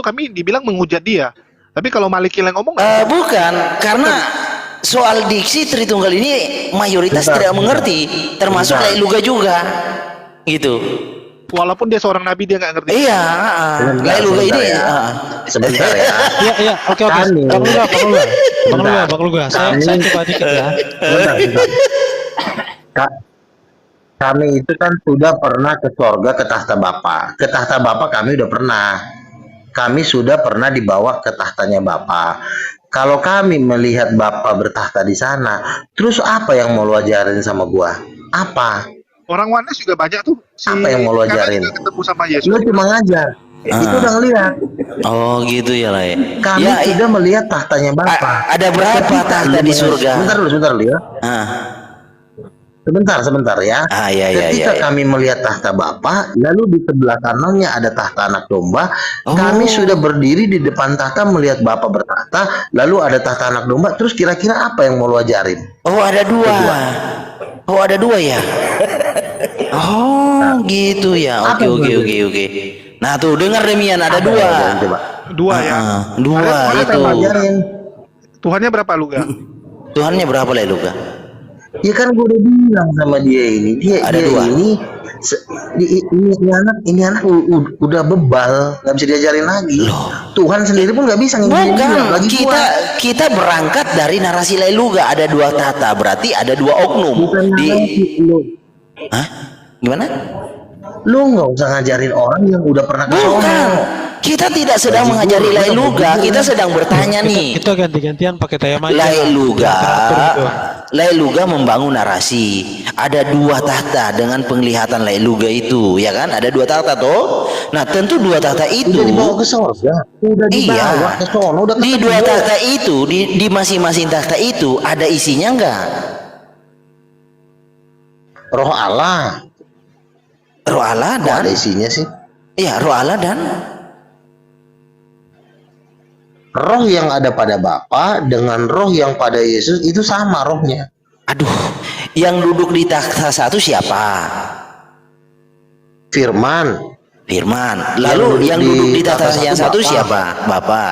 kami dibilang menghujat dia. Tapi kalau Malikil yang ngomong Bukan, karena soal diksi Tritunggal ini mayoritas tidak mengerti, termasuk Lai Luga juga, gitu. walaupun dia seorang nabi dia nggak ngerti. Iya, Lai Luga ini. Sebentar ya. Iya, oke. Bang Luga. Saya coba dikit ya. Sebentar. Kami itu kan sudah pernah ke sorga, ke tahta Bapa. Ke tahta Bapa kami udah pernah. Kami sudah pernah dibawa ke tahtanya Bapa. Kalau kami melihat Bapa bertahta di sana, terus apa yang mau lu ajarin sama gua? Apa? Orang Wanes juga banyak tuh. Apa yang mau lu ajarin? Ketemu sama Yesus. Lu cuma ngajar. Itu udah ngeliat. Oh gitu ya Lai. Kami sudah melihat tahtanya Bapa. Ada berapa tahta di surga? Sebentar dulu ya. Sebentar ya. Ketika kami melihat tahta Bapa, lalu di sebelah kanannya ada tahta anak domba. Kami sudah berdiri di depan tahta melihat Bapa bertahta, lalu ada tahta anak domba. Terus kira-kira apa yang mau lu ajarin? Oh ada dua. Oh ada dua ya. Oh gitu ya. Oke. Nah tuh dengar Demian ada dua. Dua ya. Dua itu. Tuhannya berapa Luga? Tuhannya berapa Lai Luga? Ya kan gue udah bilang sama dia ini, Ada dua. Ini anak udah bebal, nggak bisa diajarin lagi. Tuhan sendiri pun nggak bisa ngajarin dia, Bukan, lagi kita berangkat dari narasi Lai Luga, ada dua tahta, berarti ada dua oknum. Bukan narasi, lu. Hah? Gimana? Lu nggak usah ngajarin orang yang udah pernah ke Bukan. sono. Kita tidak sedang mengajari Lai Luga, kita sedang bertanya nih. Kita ganti-gantian pakai tema aja. Lai Luga membangun narasi. Ada dua tahta dengan penglihatan Lai Luga itu, ya kan? Ada dua tahta toh. Nah, tentu dua tahta itu Udah dibawa ke sorga, udah dibawa ke sono, udah di dua tahta itu, di masing-masing tahta itu ada isinya enggak? Roh Allah. Roh Allah Kok dan ada isinya sih? iya, roh Allah dan Roh yang ada pada Bapa dengan roh yang pada Yesus itu sama rohnya. aduh, yang duduk di tahta satu siapa? Firman. Lalu yang duduk di tahta yang satu Bapa. siapa? Bapa.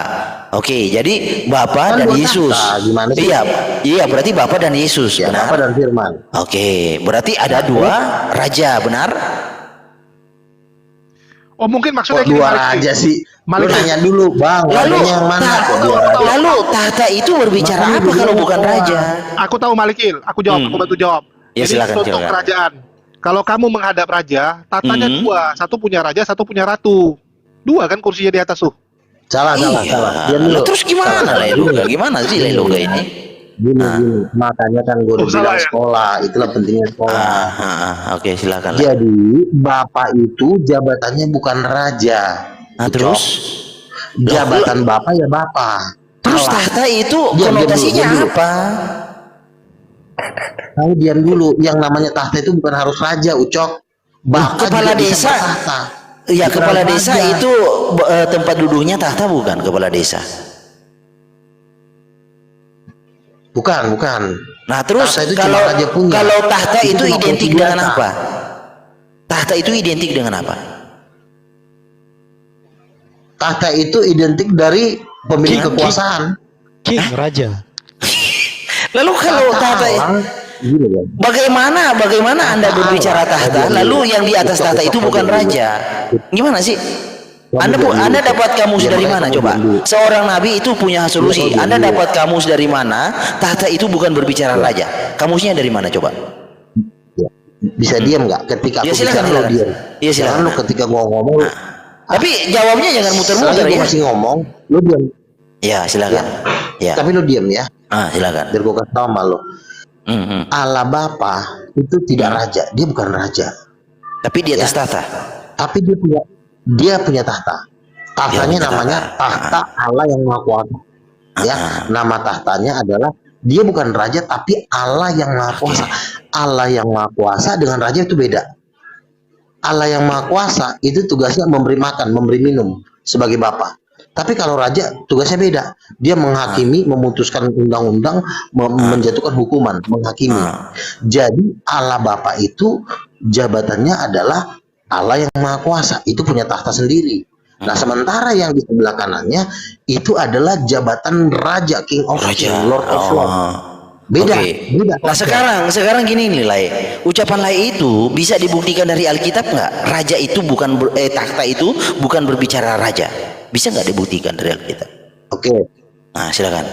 Oke, jadi Bapa Kan dan dua Yesus. tahta, gimana sih? Iya, berarti Bapa dan Yesus, Ya, benar. Bapa dan Firman. Oke, berarti ada dua raja, benar? Oh mungkin maksudnya Kok dua raja sih? Lu nanya dulu, Bang. Lalu Rajanya yang mana? Kok dua raja? lalu tahta itu berbicara apa kalau bukan raja? Aku tahu Malikil, aku bantu jawab. Ya, Jadi silakan. untuk kerajaan. Kalau kamu menghadap raja, tatanya dua, satu punya raja, satu punya ratu. Dua kan kursinya di atas tuh. Salah. Diam dulu. Lah, terus gimana Lai Luga? Gimana sih Lai Luga ini? Gini. Makanya kan gue udah bilang sekolah, itulah pentingnya sekolah. Oke, silakan. Jadi Bapak itu jabatannya bukan raja. Nah, terus Jabatan Bapak ya Bapak. Terus tahta itu Diam konotasinya dulu. apa? Kamu diam dulu. Yang namanya tahta itu bukan harus raja, Ucok. Bapak Kepala juga bisa desa. bertahta. Ya, Bukan kepala raja. desa itu tempat duduknya tahta bukan kepala desa. Bukan. Nah, terus Tahta itu cuma raja punya. kalau tahta itu cuma identik kursi dengan biasa. apa? Tahta itu identik dengan apa? Tahta itu identik dari pemilik kekuasaan. King, raja. Lalu kalau tahta Gini ya. bagaimana Anda berbicara tahta lalu yang di atas tahta itu bukan raja? Gimana sih? Anda dapat kamus dari mana coba? Seorang nabi itu punya solusi. Anda dapat kamus dari mana? Tahta itu bukan berbicara raja. Kamusnya dari mana coba? Bisa diam nggak? Ketika Ya, aku silakan, bicara lo silakan. diam. Ya, silakan. Jangan lo ketika gua ngomong lo. Tapi jawabnya jangan muter-muter Gua ya. masih ngomong, lo diam. Ya, silakan. Ya. Tapi lo diam ya. Silakan. Biar gua kasih tau sama lo. Allah Bapa itu tidak raja, dia bukan raja. Tapi di atas tahta. Tapi dia punya tahta. Tahtanya punya namanya tahta. tahta Allah yang Maha Kuasa. Ya, nama tahtanya adalah dia bukan raja tapi Allah yang Maha Kuasa. Allah yang Maha Kuasa dengan raja itu beda. Allah yang Maha Kuasa itu tugasnya memberi makan, memberi minum sebagai bapa. Tapi kalau raja tugasnya beda. Dia menghakimi, memutuskan undang-undang, menjatuhkan hukuman, menghakimi. Jadi Allah Bapa itu jabatannya adalah Allah yang Maha Kuasa. Itu punya tahta sendiri. Nah, sementara yang di sebelah kanannya itu adalah jabatan raja, King of Raja. King, Lord of Lord. Oh. Beda, Oke. beda. Nah sekarang gini nih Lai, ucapan Lai itu bisa dibuktikan dari Alkitab nggak? Raja itu bukan takhta itu bukan berbicara raja, bisa nggak dibuktikan dari Alkitab? Oke. Nah silakan.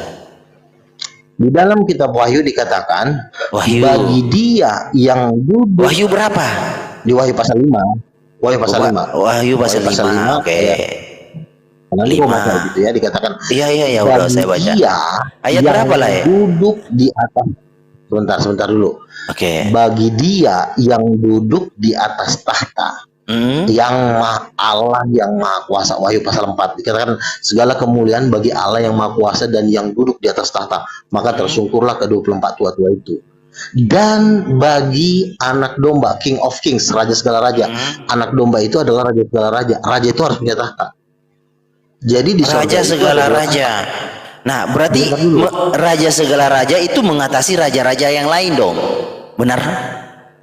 Di dalam kitab Wahyu dikatakan, Wahyu. bagi dia yang duduk Wahyu berapa? di Wahyu pasal 5. Wahyu pasal 5. Wahyu pasal 5. Oke. Nanti 5. pasal gitu ya dikatakan. Iya udah saya baca. Dia Ayat yang berapa lah ya? duduk di atas. Sebentar dulu. Oke. Bagi dia yang duduk di atas tahta, yang Allah yang maha kuasa. Wahyu pasal 4 dikatakan segala kemuliaan bagi Allah yang maha kuasa dan yang duduk di atas tahta. Maka tersungkurlah ke-24 tua-tua itu. Dan bagi anak domba, King of Kings, raja segala raja. Anak domba itu adalah raja segala raja. Raja itu harus punya tahta. Jadi di Raja segala raja. Nah, berarti raja segala raja itu mengatasi raja-raja yang lain dong. Benar?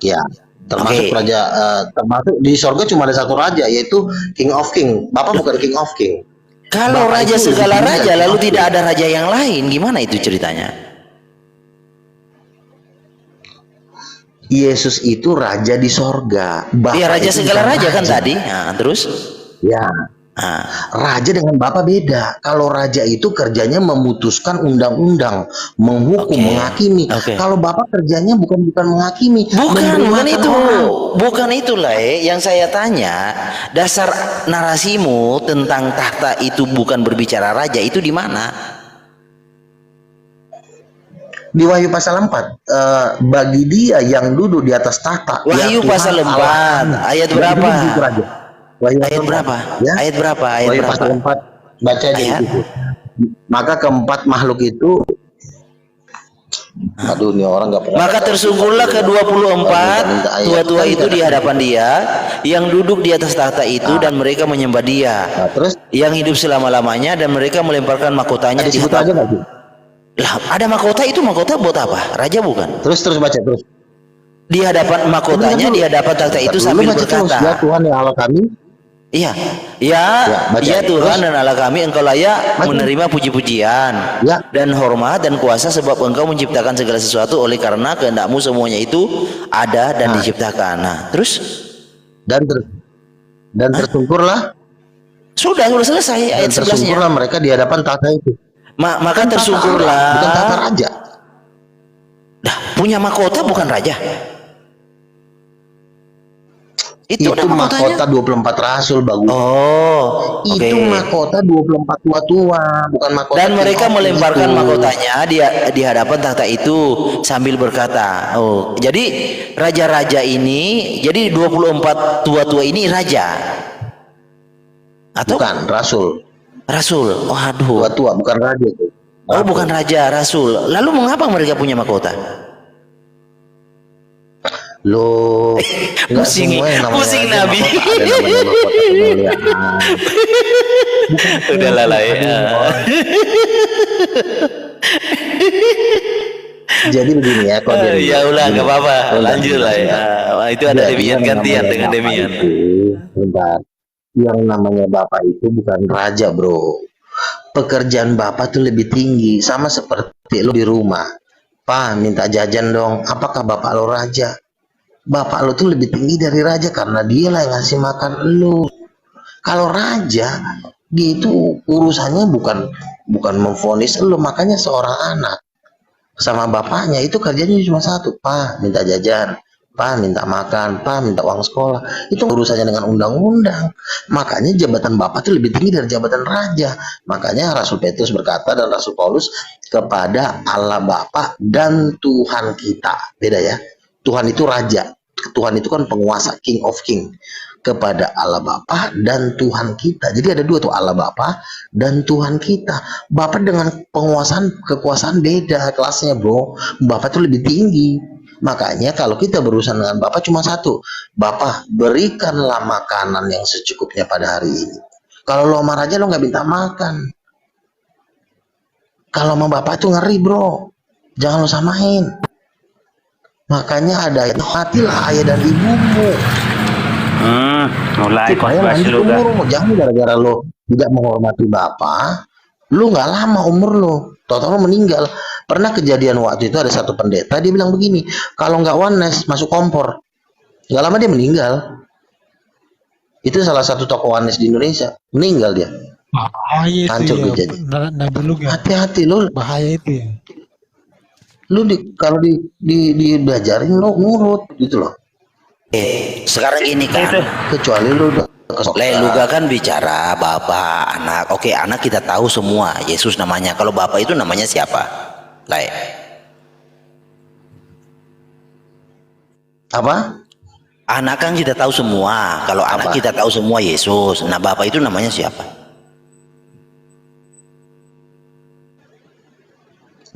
Ya, termasuk raja, termasuk di sorga cuma ada satu raja, yaitu King of King. Bapak bukan King of King. Kalau Bapak raja itu segala lebih raja tinggi lalu dari tidak ada raja yang lain, gimana itu ceritanya? Yesus itu raja di sorga. Iya, raja segala raja kan tadi. Nah, terus? Ya. Raja dengan Bapak beda. Kalau raja itu kerjanya memutuskan undang-undang, menghukum, menghakimi. Kalau Bapak kerjanya bukan menghakimi. Bukan itu lah yang saya tanya. Dasar narasimu tentang tahta itu bukan berbicara raja itu di mana? Di Wahyu pasal 4, bagi dia yang duduk di atas tahta. Wahyu pasal 4 ayat berapa? Ayat berapa? Ya? Ayat berapa? Ayat Wahyu berapa? pasal 4 baca aja itu. Maka keempat makhluk itu, aduh ini orang nggak pernah. Maka tersungkurlah ke-24 tua-tua itu di hadapan dia yang duduk di atas tahta itu dan mereka menyembah dia. Nah, terus yang hidup selama-lamanya dan mereka melemparkan mahkotanya di hadapan. Lah, ada mahkota itu, mahkota buat apa? Raja bukan? Terus baca terus. Di hadapan mahkotanya, di hadapan tahta itu sambil berkata, ya Tuhan yang Allah kami. Iya, ya Tuhan dan Allah kami, Engkau layak menerima puji-pujian dan hormat dan kuasa sebab Engkau menciptakan segala sesuatu oleh karena kehendak-Mu semuanya itu ada dan diciptakan. Nah, terus dan tersungkurlah. Sudah selesai ayat 11-nya. Tersungkurlah mereka di hadapan tahta itu. Maka tersungkurlah. Bukan tahta raja. Dah, punya mahkota bukan raja. Itu mahkota 24 rasul, bagus. Oh, itu mahkota 24 tua-tua, bukan mahkota. Dan mereka melemparkan mahkotanya di hadapan tahta itu sambil berkata, oh, jadi raja-raja ini, jadi 24 tua-tua ini raja. Atau bukan rasul. Rasul. Waduh. Tua-tua bukan raja itu. Oh, bukan raja, rasul. Lalu mengapa mereka punya mahkota? Loh, pusing Nabi. Udah lah ya. Jadi begini ya, ya ulah nggak apa-apa, lanjut lah ya. Itu ada Demian gantian dengan Demian. Bentar. Yang namanya Bapak itu bukan raja, bro. Pekerjaan Bapak tuh lebih tinggi, sama seperti lo di rumah. Pak, minta jajan dong. Apakah Bapak lo raja? Bapak lo tuh lebih tinggi dari raja karena dia lah yang ngasih makan lo. Kalau raja, dia itu urusannya bukan memvonis lo. Makanya seorang anak sama bapaknya itu kerjanya cuma satu, Pak, minta jajan, Pak, minta makan, Pak, minta uang sekolah. Itu urusannya dengan undang-undang. Makanya jabatan Bapak itu lebih tinggi dari jabatan raja. Makanya Rasul Petrus berkata dan Rasul Paulus kepada Allah Bapa dan Tuhan kita. Beda ya. Tuhan itu raja. Tuhan itu kan penguasa, King of King. Kepada Allah Bapa dan Tuhan kita. Jadi ada dua tuh, Allah Bapa dan Tuhan kita. Bapak dengan kekuasaan beda kelasnya, bro. Bapak itu lebih tinggi. Makanya kalau kita berurusan dengan Bapak cuma satu. Bapak, berikanlah makanan yang secukupnya pada hari ini. Kalau lo sama raja lo nggak minta makan. Kalau sama Bapak itu ngeri, bro. Jangan lo samain. Makanya ada ayat, hatilah ayah dan ibumu. Mulai Supaya khotbah lanjut lu kan. umur. Jangan gara-gara lo tidak menghormati bapak, lu nggak lama umur lo, total lo meninggal. Pernah kejadian waktu itu ada satu pendeta, dia bilang begini, kalau nggak oneness masuk kompor, nggak lama dia meninggal. Itu salah satu tokoh oneness di Indonesia, meninggal dia. Bahaya itu Hancur ya. dia jadi. Nabi lu kan. Hati-hati lo, Bahaya itu ya. lu kalau diajarin lo nurut gitu loh. Sekarang ini kan, Kecuali lu udah Luga kan bicara bapak, anak. Oke, anak kita tahu semua Yesus namanya. Kalau bapak itu namanya siapa? Lai. apa? Anak kan kita tahu semua. Kalau anak kita tahu semua Yesus. Nah, bapak itu namanya siapa?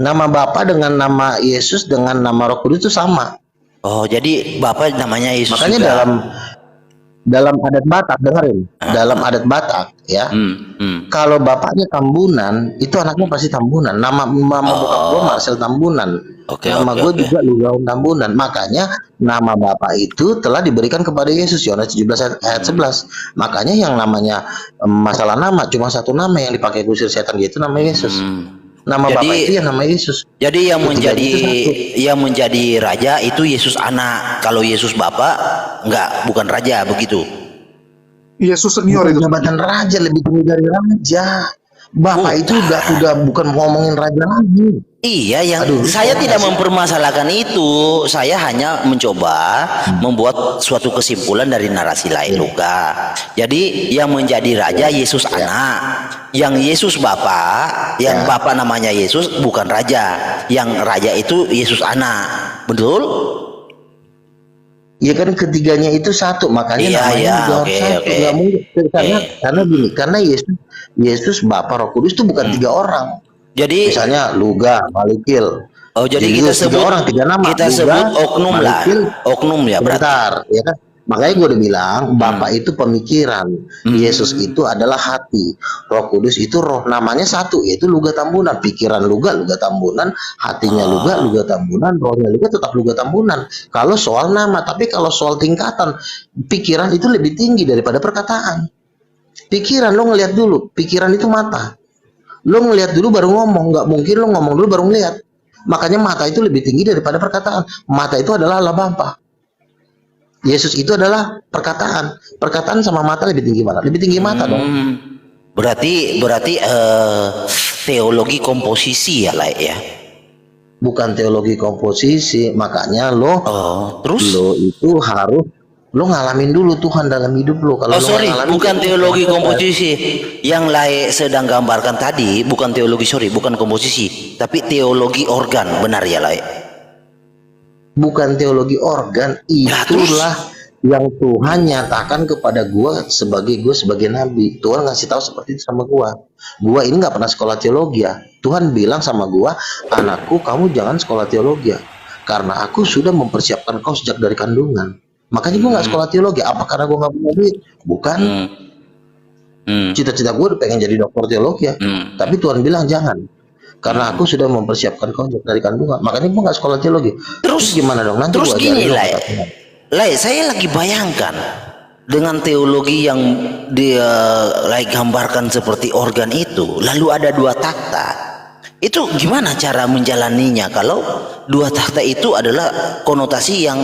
Nama Bapa dengan nama Yesus dengan nama Roh Kudus itu sama. Oh, jadi bapak namanya Yesus Makanya juga. dalam adat Batak, dengerin, dalam adat Batak ya, kalau bapaknya Tambunan, itu anaknya pasti Tambunan. Nama bokap gue Marcel Tambunan, nama gue juga Lugaun Tambunan. Makanya nama bapak itu telah diberikan kepada Yesus, Yohanes 17 ayat 11. Makanya yang namanya masalah nama cuma satu nama yang dipakai kusir setan, gitu nama Yesus. Nama bapak itu yang nama Yesus. Jadi yang Ketiga menjadi itu satu. yang menjadi raja itu Yesus anak. Kalau Yesus bapak enggak, bukan raja begitu. Yesus senior itu. Jabatan raja lebih tinggi dari raja. Bapak itu udah bukan ngomongin raja lagi. Iya, yang Aduh, saya tidak mempermasalahkan itu. Saya hanya mencoba membuat suatu kesimpulan dari narasi lain Luka. Jadi yang menjadi raja Yesus anak, yang Yesus bapak, yang bapak namanya Yesus bukan raja, yang raja itu Yesus anak, betul? Ya kan ketiganya itu satu, makanya namanya juga harus satu. Nggak mungkin. Karena gini, karena Yesus Bapa Roh Kudus itu bukan tiga orang. Jadi Misalnya Luga, Malikil. oh, jadi Julius, kita sebut tiga orang, tiga nama. kita Luga, sebut oknum lah, Malikil, oknum ya berarti. Bentar, ya kan? Makanya gue udah bilang Bapa itu pemikiran, Yesus itu adalah hati, Roh Kudus itu roh. Namanya satu, yaitu Luga Tambunan. Pikiran Luga Tambunan, hatinya Luga Tambunan, rohnya Luga tetap Luga Tambunan. Kalau soal nama, tapi kalau soal tingkatan, pikiran itu lebih tinggi daripada perkataan. Pikiran lo ngelihat dulu, pikiran itu mata. Lo ngelihat dulu baru ngomong, nggak mungkin lo ngomong dulu baru ngelihat. Makanya mata itu lebih tinggi daripada perkataan. Mata itu adalah Allah Bapa. Yesus itu adalah perkataan. Perkataan sama mata lebih tinggi mana? Lebih tinggi mata dong. Berarti teologi komposisi ya lah ya. Bukan teologi komposisi. Makanya lo terus lo itu harus lo ngalamin dulu Tuhan dalam hidup lo. Kalau bukan teologi komposisi yang Lai sedang gambarkan tadi, bukan teologi, bukan komposisi, tapi teologi organ, benar ya Lai? Bukan teologi organ, itulah yang Tuhan nyatakan kepada gue sebagai nabi. Tuhan ngasih tahu seperti itu sama gue. Gue ini nggak pernah sekolah teologi ya. Tuhan bilang sama gue, anakku kamu jangan sekolah teologi ya, karena aku sudah mempersiapkan kau sejak dari kandungan. Makanya gue nggak sekolah teologi. Apa karena gue nggak punya duit? Bukan. Cita-cita gue pengen jadi dokter teologi ya. Tapi Tuhan bilang jangan. Karena aku sudah mempersiapkan kau dari kandungan. Makanya gue nggak sekolah teologi. Terus gimana dong? Nanti terus gua gini ajarin Lai, saya lagi bayangkan dengan teologi yang dia gambarkan seperti organ itu, lalu ada dua takhta. Itu gimana cara menjalaninya kalau dua takhta itu adalah konotasi yang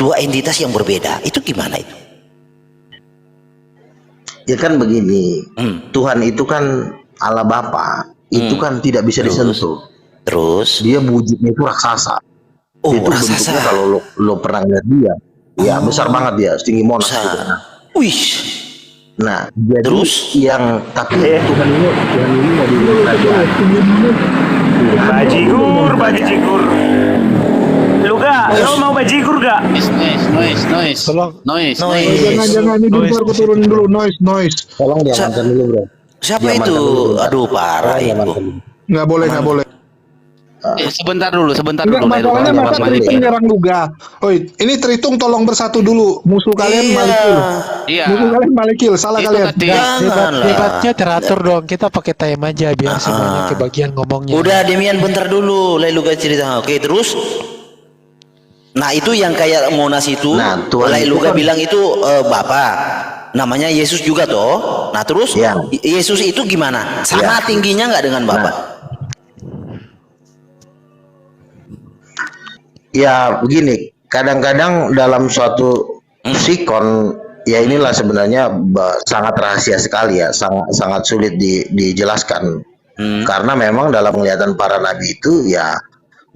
dua entitas yang berbeda? Itu gimana itu? Ya kan begini, Tuhan itu kan Allah Bapa. Itu kan tidak bisa disentuh. Terus dia wujudnya itu raksasa. Itu bentuknya kalau lo pernah lihat dia, ya besar banget dia, setinggi Monas. Wih. Nah, jadi terus yang tapi Tuhan ini mau dilihat. Bajigur. Luga, lo mau bajigur gak? Noise. Jangan ini bentar, aku turunin dulu noise. Tolong diamankan dulu, Bro. Siapa itu? Aduh, parah itu. Nggak boleh. Sebentar dulu. Masalahnya masa Tritung nyerang Luga. Oi, ini Tritung tolong bersatu dulu. Musuh kalian Malikil. Iya. Musuh kalian Malikil, salah Itu kalian. tadi. Debatnya teratur dong. Kita pakai time aja biar semuanya kebagian ngomongnya. Udah, Demian bentar dulu. Lalu Luga cerita. Oke, terus Nah itu yang kayak Monas itu, Nah, Tuhan Lai itu Luga kan- bilang itu Bapa, namanya Yesus juga toh. Nah terus Ya. Yesus itu gimana? Sama tingginya nggak dengan Bapa? Ya begini, kadang-kadang dalam suatu sikon, ya inilah sebenarnya sangat rahasia sekali ya, sangat sulit dijelaskan. Karena memang dalam penglihatan para nabi itu ya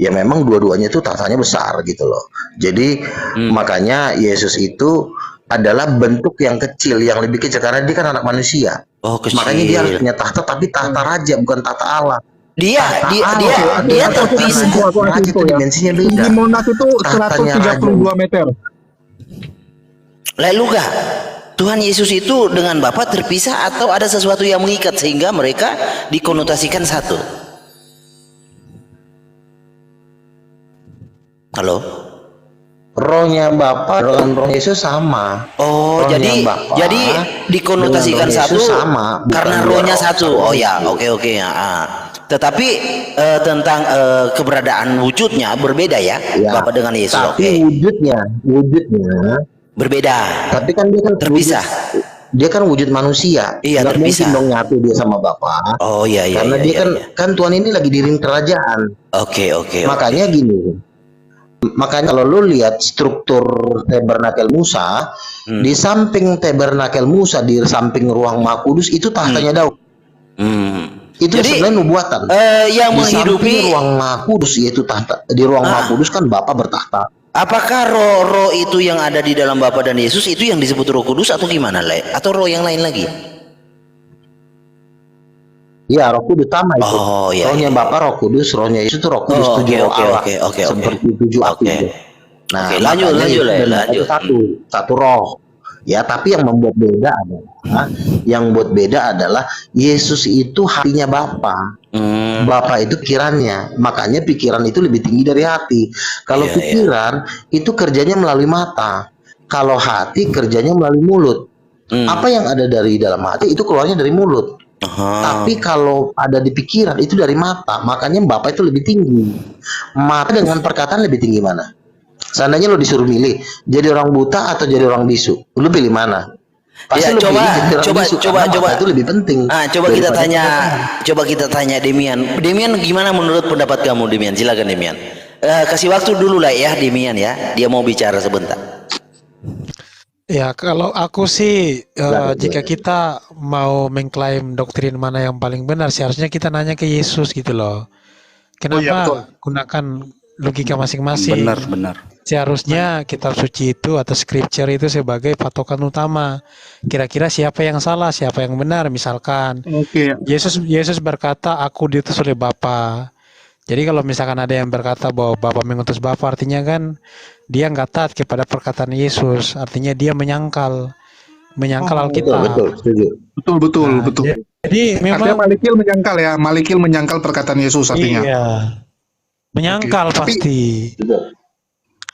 memang dua-duanya itu tahtanya besar gitu loh. Jadi makanya Yesus itu adalah bentuk yang kecil, yang lebih kecil karena dia kan anak manusia. Oh kecil. Makanya dia harus punya tahta, tapi tahta raja bukan tahta Allah. Dia terpisah. Raja itu dimensinya beda. Tinggi Monas itu Tahtanya 132 meter. Lai Luga, Tuhan Yesus itu dengan Bapa terpisah atau ada sesuatu yang mengikat sehingga mereka dikonotasikan satu? Halo? Rohnya Bapa dengan roh Yesus sama. Oh, Rohnya Bapa jadi dikonotasikan dengan roh satu Yesus sama, bukan karena dua rohnya roh. satu. Oh ya, oke ya. Tetapi tentang keberadaan wujudnya berbeda ya, Ya, Bapa dengan Yesus. tapi Oke. wujudnya Berbeda. tapi kan dia kan Terpisah. dia kan wujud manusia. Iya, Nggak terpisah. mungkin dong nyatu dia sama Bapa. Oh iya Karena dia kan iya. kan Tuhan ini lagi di ring kerajaan. Oke. Makanya gini. Makanya kalau lu lihat struktur tabernakel Musa, di samping tabernakel Musa, di samping ruang Maha Kudus itu tahtanya Daud. Itu Jadi, sebenarnya nubuatan. yang Di menghidupi samping ruang Maha Kudus yaitu tahta. Di ruang Maha Kudus kan Bapa bertahta. apakah roh-roh itu yang ada di dalam Bapa dan Yesus itu yang disebut Roh Kudus atau gimana, Le? Atau roh yang lain lagi? Ya, Roh Kudus sama itu. Oh, iya, Rohnya Bapa Roh Kudus, rohnya Yesus itu Roh Kudus, Oh, tujuh roh Allah. oke. Seperti tujuh api Oke. itu. Nah, Oke, lanjut, makanya Le, dan lanjut. itu satu roh. Ya, tapi yang membuat beda adalah Yesus itu hatinya Bapa. Bapa itu pikirannya. Makanya pikiran itu lebih tinggi dari hati. Kalau Iya, pikiran itu kerjanya melalui mata. Kalau hati kerjanya melalui mulut. Apa yang ada dari dalam hati itu keluarnya dari mulut. Tapi kalau ada di pikiran itu dari mata. Makanya Bapa itu lebih tinggi. Mata dengan perkataan lebih tinggi mana? Seandainya lo disuruh milih jadi orang buta atau jadi orang bisu, lo pilih mana? Pasti Ya, lo pilih jadi orang bisu, karena mata itu lebih penting. Coba kita daripada tanya, perkataan. coba kita tanya Demian. Demian gimana menurut pendapat kamu, Demian? Silakan Demian. Kasih waktu dulu lah ya Demian ya. Dia mau bicara sebentar. Ya, kalau aku sih Boleh. jika kita mau mengklaim doktrin mana yang paling benar, seharusnya kita nanya ke Yesus gitu loh. Kenapa iya, betul. gunakan logika masing-masing? Benar. Seharusnya kitab suci itu atau scripture itu sebagai patokan utama. Kira-kira siapa yang salah, siapa yang benar? Misalkan Oke. Yesus berkata, aku diutus oleh Bapa. Jadi kalau misalkan ada yang berkata bahwa Bapa mengutus Bapa, artinya kan dia nggak taat kepada perkataan Yesus. Artinya dia menyangkal Alkitab. Betul, setuju. Betul. Jadi Artinya memang Malikil menyangkal ya. Malikil menyangkal perkataan Yesus artinya. iya, menyangkal Oke. pasti. Betul.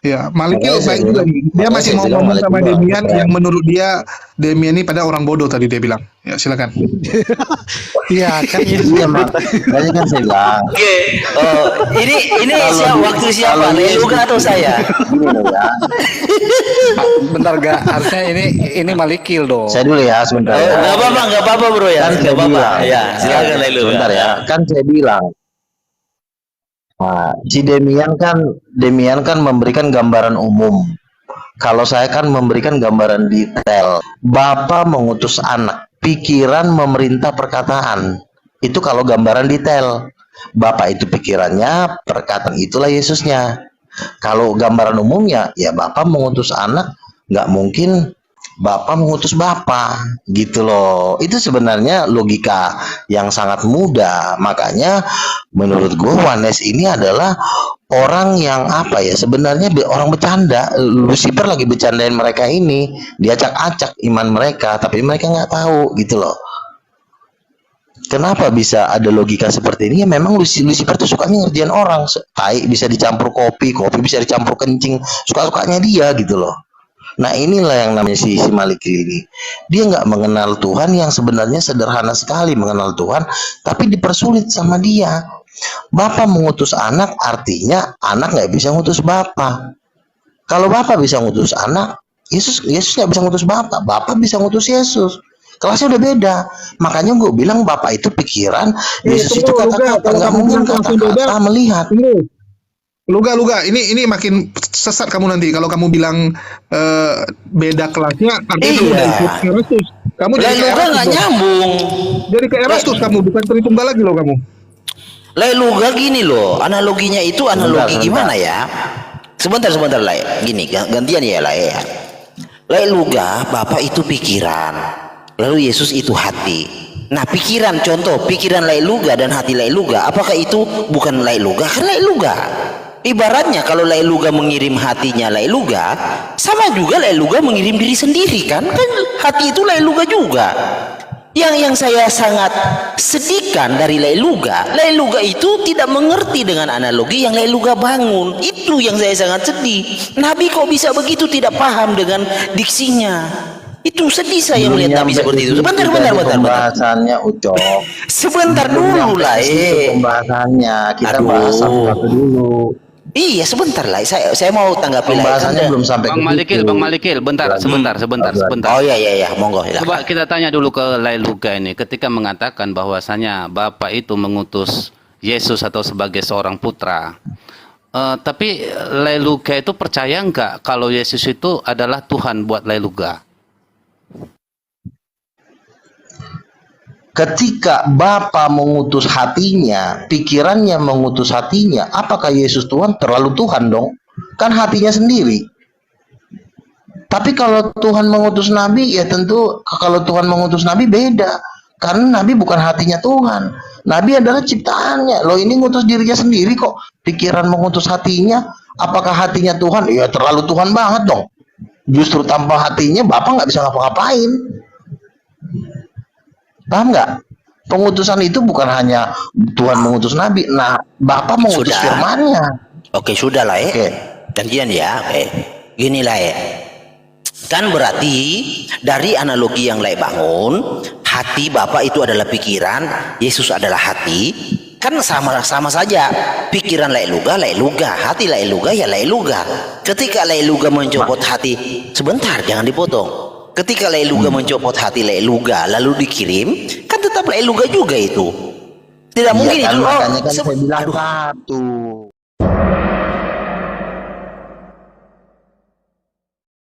Ya, Malikil Makanya saya baik juga bilang- nih. Dia makanya masih saya mau bilang ngomong sama Malikil Demian benar. yang menurut dia Demian ini pada orang bodoh tadi dia bilang. Ya, silakan. Iya, kan Yesus Iya, makanya kan saya bilang. Oke. Ini waktu siapa? Leluga atau saya? Gini loh ya. Bentar gak? Harusnya ini Malikil dong. Saya dulu ya sebentar. ya. Nggak apa-apa bro ya. Kan Nggak saya apa-apa. bilang. Ya, silakan Leluga. Sebentar ya. Kan saya bilang. Nah, si Demian kan memberikan gambaran umum. Kalau saya kan memberikan gambaran detail. Bapa mengutus anak, pikiran memerintah perkataan. Itu kalau gambaran detail. Bapa itu pikirannya, perkataan itulah Yesusnya. Kalau gambaran umumnya, ya Bapa mengutus anak, nggak mungkin Bapa mengutus Bapa, gitu loh. Itu sebenarnya logika yang sangat mudah. Makanya menurut gue Wanes ini adalah orang yang apa ya, sebenarnya orang bercanda. Lucifer lagi bercandain mereka ini, diacak-acak iman mereka, tapi mereka nggak tahu gitu loh. Kenapa bisa ada logika seperti ini? Ya memang Lucifer tuh sukanya ngerjain orang. Tai bisa dicampur kopi, kopi bisa dicampur kencing, suka-sukanya dia gitu loh. Nah inilah yang namanya si Malikil ini. Dia nggak mengenal Tuhan, yang sebenarnya sederhana sekali mengenal Tuhan, tapi dipersulit sama dia. Bapa mengutus anak, artinya anak nggak bisa ngutus Bapa. Kalau Bapa bisa ngutus anak, Yesus nggak bisa ngutus Bapa. Bapa bisa ngutus Yesus. Kelasnya udah beda. Makanya gue bilang Bapa itu pikiran, Yesus itu kata-kata. Nggak mungkin kata-kata melihat. Luga, ini makin sesat kamu nanti kalau kamu bilang beda kelasnya, artinya kamu udah ikut Erastus. Kamu jadi kayak Luga nggak Erastus. nyambung. Jadi kayak Erastus kamu, bukan Tritunggal lagi loh kamu. Luga gini loh, analoginya itu analogi Sebentar, gimana ya? Sebentar lah. Gini, gantian ya lah ya. Luga, Bapak itu pikiran, lalu Yesus itu hati. Nah, pikiran, contoh pikiran Luga dan hati Luga, apakah itu bukan Luga? Kan Luga. Ibaratnya kalau Luga mengirim hatinya Luga, sama juga Luga mengirim diri sendiri kan? Kan hati itu Luga juga. Yang saya sangat sedihkan dari Luga itu tidak mengerti dengan analogi yang Luga bangun. Itu yang saya sangat sedih. Nabi kok bisa begitu tidak paham dengan diksinya. Itu sedih saya melihat Nabi seperti itu. Sebentar. Pembahasannya Ucok. Sebentar dulu lah. Pembahasannya kita bahas satu-satu dulu. Iya sebentar lah, saya mau tanggapi Pembahasannya belum sampai Bang Malikil, bentar, sebentar. Oh iya, monggo. Coba kita tanya dulu ke Luga ini, ketika mengatakan bahwasanya Bapak itu mengutus Yesus atau sebagai seorang putra. Tapi Luga itu percaya enggak kalau Yesus itu adalah Tuhan buat Luga? Ketika Bapa mengutus hatinya, pikirannya mengutus hatinya, apakah Yesus Tuhan? Terlalu Tuhan dong. Kan hatinya sendiri. Tapi kalau Tuhan mengutus Nabi, ya tentu kalau Tuhan mengutus Nabi beda. Karena Nabi bukan hatinya Tuhan. Nabi adalah ciptaannya. Loh ini ngutus dirinya sendiri kok. Pikiran mengutus hatinya, apakah hatinya Tuhan? Ya terlalu Tuhan banget dong. Justru tanpa hatinya Bapa nggak bisa ngapa-ngapain. Paham nggak? Pengutusan itu bukan hanya Tuhan mengutus Nabi. Nah, Bapa mengutus firman-Nya. Oke, sudah lah Oke. Gantian ya. Gini lah Kan berarti dari analogi yang bangun, hati Bapak itu adalah pikiran, Yesus adalah hati. Kan sama saja. Pikiran Luga, hati Luga ya Luga. Ketika Luga mencopot hati, sebentar jangan dipotong. Ketika Luga mencopot hati Luga lalu dikirim, kan tetap Luga juga itu. Tidak mungkin kan, itu. makanya kan saya bilang satu.